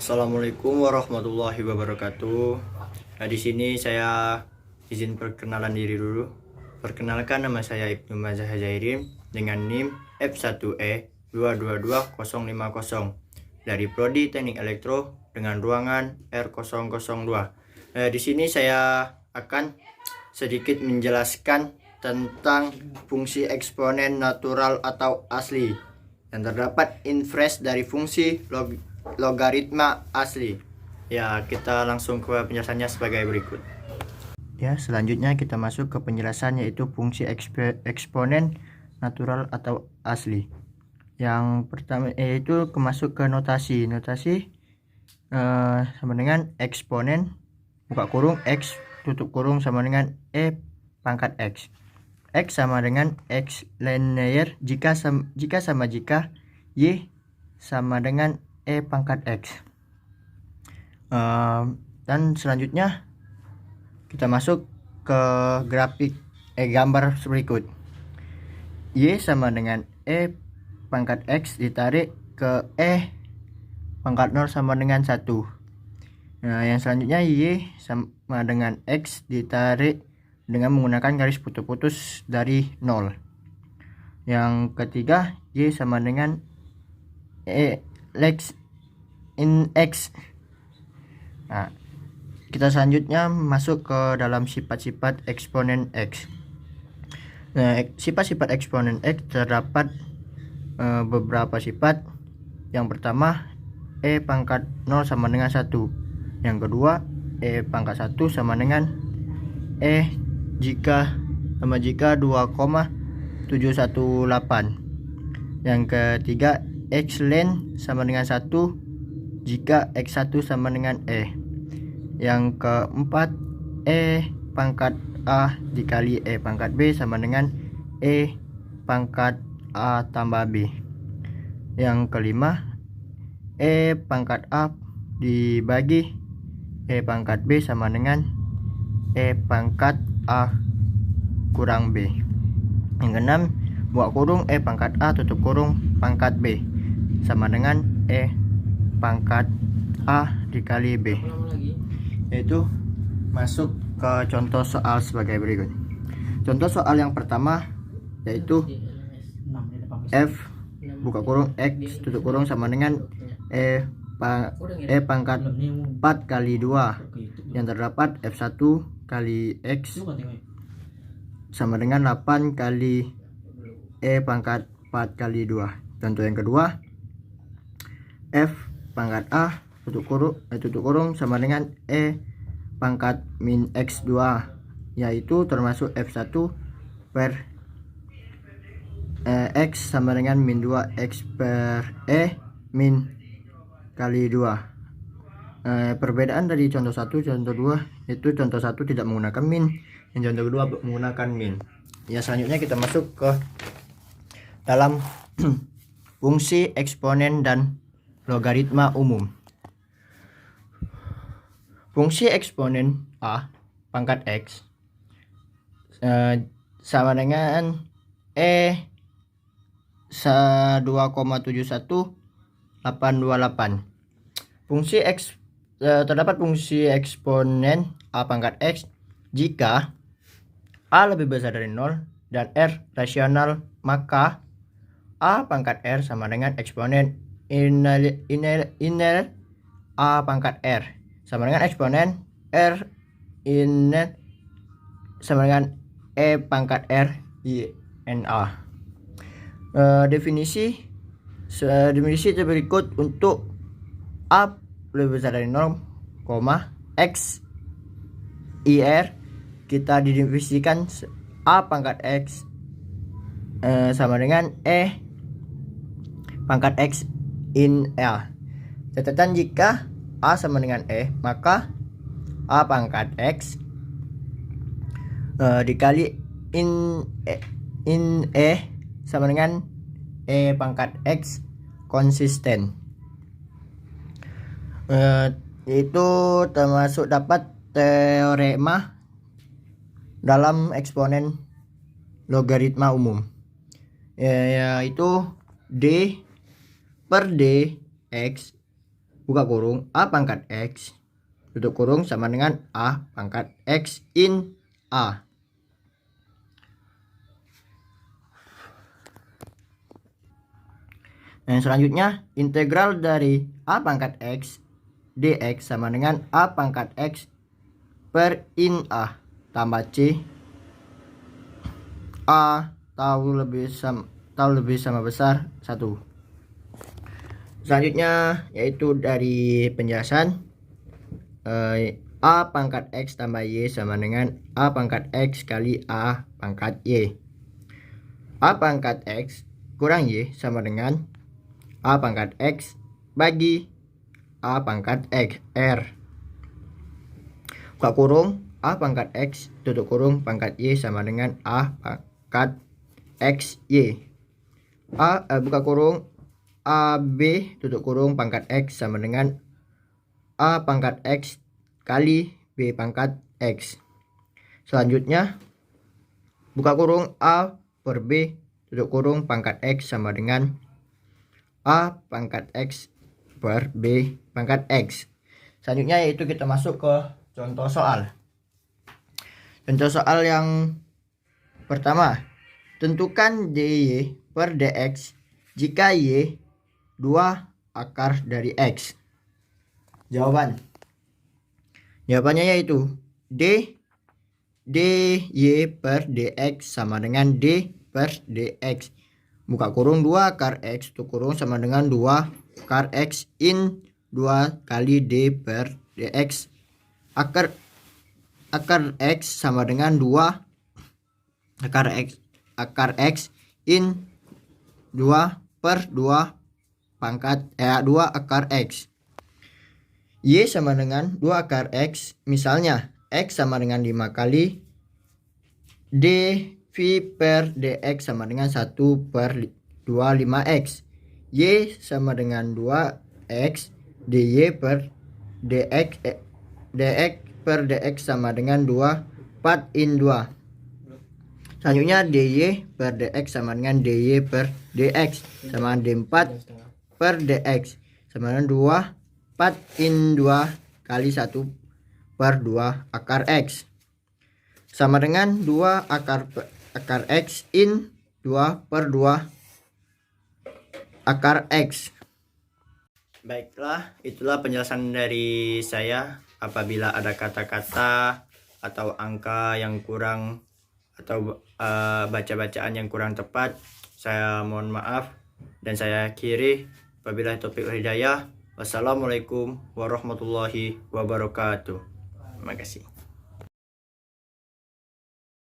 Assalamualaikum warahmatullahi wabarakatuh. Nah, di sini saya izin perkenalan diri dulu. Perkenalkan, nama saya Ibnu Mazah Jairim dengan NIM F1E222050 dari Prodi Teknik Elektro dengan ruangan R002. Di sini saya akan sedikit menjelaskan tentang fungsi eksponen natural atau asli yang terdapat inverse dari fungsi logaritma asli. Ya, kita langsung ke penjelasannya sebagai berikut. Ya, selanjutnya kita masuk ke penjelasan, yaitu fungsi eksponen natural atau asli. Yang pertama yaitu masuk ke notasi. Notasi sama dengan eksponen buka kurung x tutup kurung sama dengan e pangkat x. X sama dengan x linear jika y sama dengan e pangkat x. Dan selanjutnya kita masuk ke grafik gambar berikut. Y sama dengan e pangkat x ditarik ke e pangkat 0 sama dengan 1. Nah, yang selanjutnya y sama dengan x ditarik dengan menggunakan garis putus-putus dari 0. Yang ketiga, y sama dengan x in x. Nah, kita selanjutnya masuk ke dalam sifat-sifat eksponen x. Nah, sifat-sifat eksponen x terdapat beberapa sifat. Yang pertama, e pangkat 0 sama dengan 1. Yang kedua, e pangkat 1 sama dengan e jika 2,718. Yang ketiga, x len sama dengan 1 jika x1 sama dengan e. Yang keempat, e pangkat a dikali e pangkat b sama dengan e pangkat a tambah b. Yang kelima, e pangkat a dibagi e pangkat b sama dengan e pangkat a kurang b. Yang keenam, buka kurung e pangkat a tutup kurung pangkat b sama dengan e pangkat a dikali b. Yaitu masuk ke contoh soal sebagai berikut. Contoh soal yang pertama yaitu f buka kurung x tutup kurung sama dengan e pangkat 4 kali 2 yang terdapat f1 kali x sama dengan 8 kali e pangkat 4 kali 2. Contoh yang kedua, f pangkat a tutup kurung sama dengan e pangkat min x2, yaitu termasuk f1 per x sama dengan min 2x per e min kali 2. Perbedaan dari contoh 1 contoh 2 itu contoh 1 tidak menggunakan min, yang contoh kedua menggunakan min. Ya, selanjutnya kita masuk ke dalam fungsi eksponen dan logaritma umum. Fungsi eksponen a pangkat x sama dengan e 2,71828. Fungsi x terdapat fungsi eksponen a pangkat x jika a lebih besar dari 0 dan r rasional, maka a pangkat r sama dengan eksponen inner a pangkat r sama dengan eksponen r inner sama dengan e pangkat r in a. Definisi berikut untuk a lebih besar dari 0, x ir kita didefinisikan a pangkat x sama dengan e pangkat x in a. Catatan, jika a sama dengan e, maka a pangkat x dikali in e sama dengan e pangkat x konsisten. Itu termasuk dapat teorema dalam eksponen logaritma umum, yaitu d per d x buka kurung A pangkat X tutup kurung sama dengan A pangkat X in A. Yang selanjutnya, integral dari A pangkat X dx sama dengan A pangkat X per in A tambah C A tahu lebih sama besar 1. Selanjutnya yaitu dari penjelasan A pangkat X tambah Y sama dengan A pangkat X kali A pangkat Y. A pangkat X kurang Y sama dengan A pangkat X bagi A pangkat X R. Buka kurung A pangkat X tutup kurung pangkat Y sama dengan A pangkat X Y. Buka kurung AB tutup kurung pangkat X sama dengan A pangkat X kali B pangkat X. Selanjutnya buka kurung A per B tutup kurung pangkat X sama dengan A pangkat X per B pangkat X. Selanjutnya yaitu kita masuk ke contoh soal. Contoh soal yang pertama, tentukan dy per dx jika y 2 akar dari x. Jawabannya yaitu dy per dx sama dengan d per dx. Buka kurung 2 akar X tutup kurung sama dengan 2 akar X in 2 kali D per dx. Akar X sama dengan 2 akar X in 2 per 2 pangkat 2 akar X. Y sama dengan 2 akar X, misalnya X sama dengan 5 kali D V per dx sama dengan 1 per 2 5x. Y sama dengan 2x dy per dx per dx sama dengan 2 4 in 2. Selanjutnya dy per dx sama dengan dy per dx sama dengan d4 per dx sama dengan 2 4 in 2 kali 1 per 2 akar x sama dengan 2 akar X in 2 per 2 akar X. Baiklah, itulah penjelasan dari saya. Apabila ada kata-kata atau angka yang kurang atau baca-bacaan yang kurang tepat, saya mohon maaf dan saya akhiri. Wabillahi taufiq wal hidayah. Wassalamualaikum warahmatullahi wabarakatuh. Terima kasih.